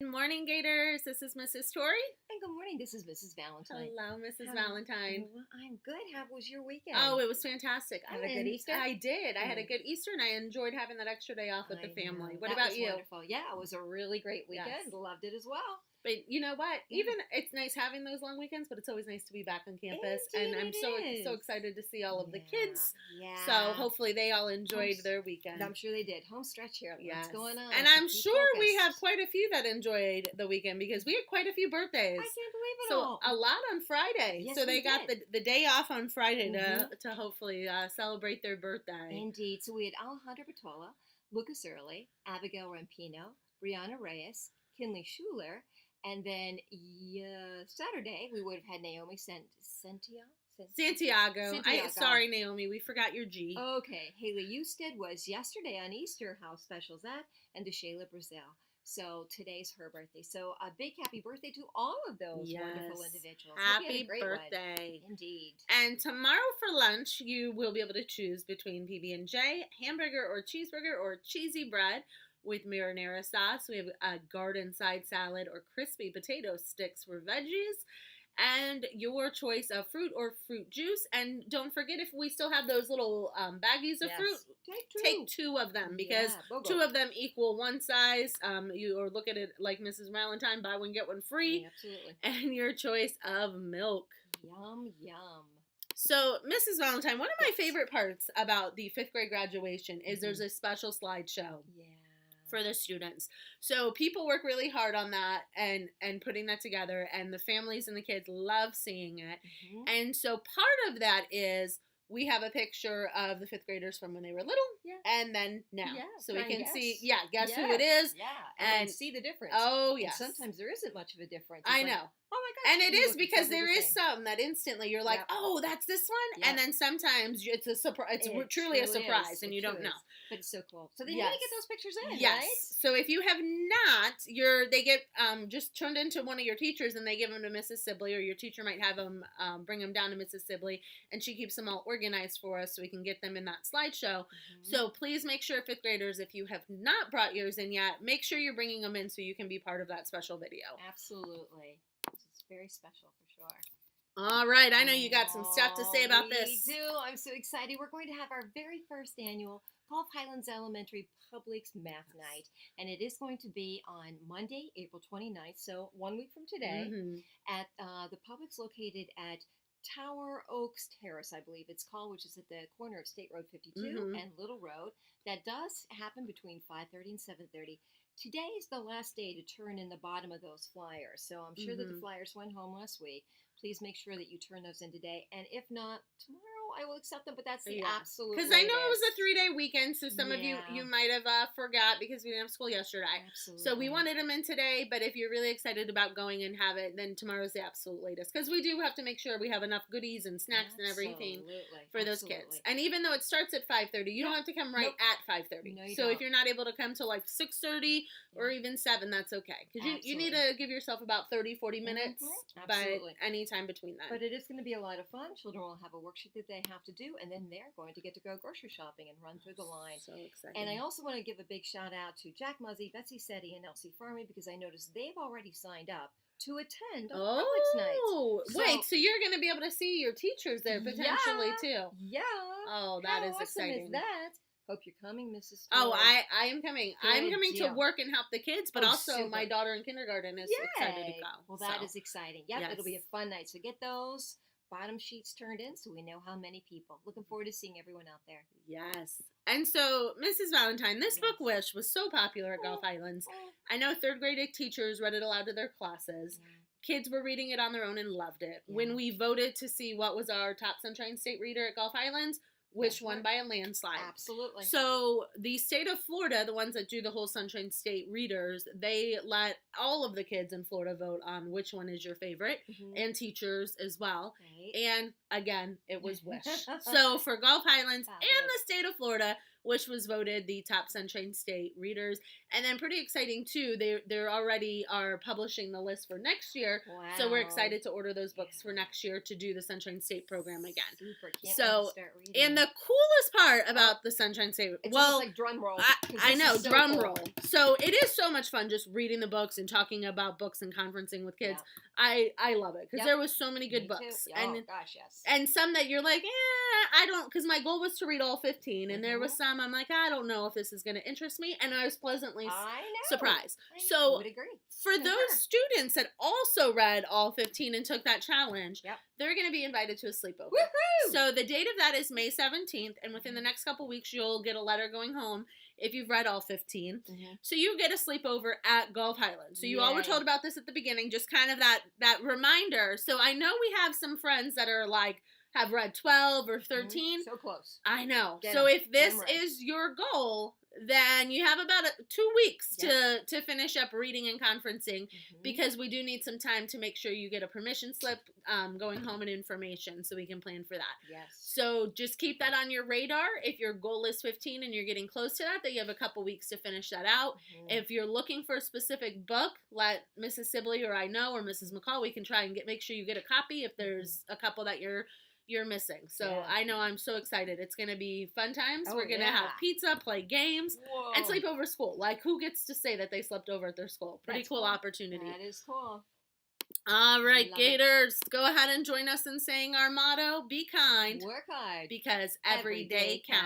Good morning, Gators. This is Mrs. Tori. And good morning. This is Mrs. Valentine. Hello, Mrs. Valentine. Well, I'm good. How was your weekend? Oh, it was fantastic. Have a good Easter? I did. I had a good Easter, and I enjoyed having that extra day off with the family. What That about was you? Wonderful. Yeah, it was a really great weekend. Yes. Loved it as well. But you know what? Even it's nice having those long weekends, but it's always nice to be back on campus, Indeed and I'm it so is. excited to see all of the kids. Yeah. So hopefully they all enjoyed their weekend. I'm sure they did. Home stretch here. Yes. What's going on? And I'm sure we have quite a few that enjoyed the weekend because we had quite a few birthdays. I can't believe it So all. a lot on Friday. Yes, so they we got did. the day off on Friday to hopefully celebrate their birthday. Indeed. So we had Alejandra Batola, Lucas Early, Abigail Rampino, Brianna Reyes, Kinley Schuler, and then Saturday we would have had Naomi Santiago. Sorry, Naomi, we forgot your G. Okay, Haley Eusted was yesterday on Easter. How special is that? And DeShayla Brazil. So today's her birthday. So a big happy birthday to all of those wonderful individuals. Happy birthday. Indeed. And tomorrow for lunch, you will be able to choose between PB&J, hamburger or cheeseburger, or cheesy bread with marinara sauce. We have a garden side salad or crispy potato sticks for veggies. And your choice of fruit or fruit juice. And don't forget, if we still have those little baggies of fruit, take two of them because two of them equal one size. You or look at it like Mrs. Valentine, buy one, get one free. Absolutely. And your choice of milk. Yum, yum. So, Mrs. Valentine, one of my favorite parts about the 5th grade graduation is there's a special slideshow. Yeah. For the students. So people work really hard on that and putting that together, and the families and the kids love seeing it. And so part of that is we have a picture of the 5th graders from when they were little and then now. Yeah, so we can guess. See, guess who it is. Yeah, and see the difference. Oh, yes. And sometimes there isn't much of a difference. I know. Oh my gosh. And it is because there is some that instantly you're like, oh, that's this one. And then sometimes it's a surprise. It's truly a surprise, and you don't know. But it's so cool. So then you gotta get those pictures in, yes. right? So if you have not, they get just turned into one of your teachers, and they give them to Mrs. Sibley, or your teacher might have them bring them down to Mrs. Sibley, and she keeps them all organized for us so we can get them in that slideshow. So please make sure, 5th graders, if you have not brought yours in yet, make sure you're bringing them in so you can be part of that special video. Absolutely. It's very special for sure. All right, I know you got some stuff to say about this. We do. I'm so excited. We're going to have our very first annual Gulf Highlands Elementary Publix Math Night, and it is going to be on Monday, April 29th, so 1 week from today, at the Publix located at Tower Oaks Terrace, I believe it's called, which is at the corner of State Road 52 and Little Road. That does happen between 5:30 and 7:30. Today is the last day to turn in the bottom of those flyers, so I'm sure that the flyers went home last week. Please make sure that you turn those in today, and if not, tomorrow I will accept them, but that's the absolute because I know it was a 3-day weekend, so some of you might have forgot because we didn't have school yesterday. Absolutely. So we wanted them in today, but if you're really excited about going and have it, then tomorrow's the absolute latest, because we do have to make sure we have enough goodies and snacks and everything for those kids. And even though it starts at 5:30, you don't have to come right at 5:30. No, you so don't. if you're not able to come till like 6:30 or even 7, that's okay, because you need to give yourself about 30-40 minutes, but any time between that. But it is going to be a lot of fun. Children will have a worksheet that they have to do, and then they're going to get to go grocery shopping and run through the line. So exciting. And I also want to give a big shout out to Jack Muzzy, Betsy Setti, and Elsie Farmy, because I noticed they've already signed up to attend Publix Night. Oh, wait, so you're going to be able to see your teachers there potentially too? Yeah. Oh, that is How awesome exciting. Is that? Hope you're coming, Mrs. Oh, I am coming. I'm coming to deal. work and help the kids, but also super. my daughter in kindergarten is excited to go. Well, that is exciting. Yep, it'll be a fun night. So get those bottom sheets turned in so we know how many people. Looking forward to seeing everyone out there. Yes. And so, Mrs. Valentine, this book Wish was so popular at Gulf Highlands. I know 3rd grade teachers read it aloud to their classes. Kids were reading it on their own and loved it. When we voted to see what was our top Sunshine State reader at Gulf Highlands, Wish won by a landslide. Absolutely. So the state of Florida, the ones that do the whole Sunshine State readers, they let all of the kids in Florida vote on which one is your favorite, and teachers as well. And again, it was Wish. So for Gulf Highlands and the state of Florida, which was voted the top Sunshine State readers. And then pretty exciting too, they're already are publishing the list for next year. Wow. So we're excited to order those books for next year to do the Sunshine State program again. Super. Can't wait to So, start reading. and the coolest part about the Sunshine State, It's well, almost like drum roll. I know, so drum cool. roll. So it is so much fun just reading the books and talking about books and conferencing with kids. Yeah. I love it because there was so many good Me books. too. And Oh gosh, yes. and some that you're like, I don't, because my goal was to read all 15, and there was some I'm like, I don't know if this is going to interest me, and I was pleasantly surprised. I would agree. For those students that also read all 15 and took that challenge, they're going to be invited to a sleepover. Woohoo! So the date of that is May 17th, and within the next couple weeks, you'll get a letter going home if you've read all 15. So you get a sleepover at Gulf Highlands. So you all were told about this at the beginning, just kind of that reminder. So I know we have some friends that are like, have read 12 or 13. So close. I know. Get so 'em. if this Get 'em right. is your goal, then you have about 2 weeks to finish up reading and conferencing, because we do need some time to make sure you get a permission slip going home and information so we can plan for that. Yes. So just keep that on your radar. If your goal is 15 and you're getting close to that you have a couple weeks to finish that out. If you're looking for a specific book, let Mrs. Sibley or I know, or Mrs. McCall, we can try and make sure you get a copy if there's a couple that you're missing. So I know I'm so excited. It's going to be fun times. We're going to have pizza, play games, and sleep over school. Like, who gets to say that they slept over at their school? Pretty cool opportunity. That is cool. All right, Gators, go ahead and join us in saying our motto, be kind. Work hard. Because every day counts.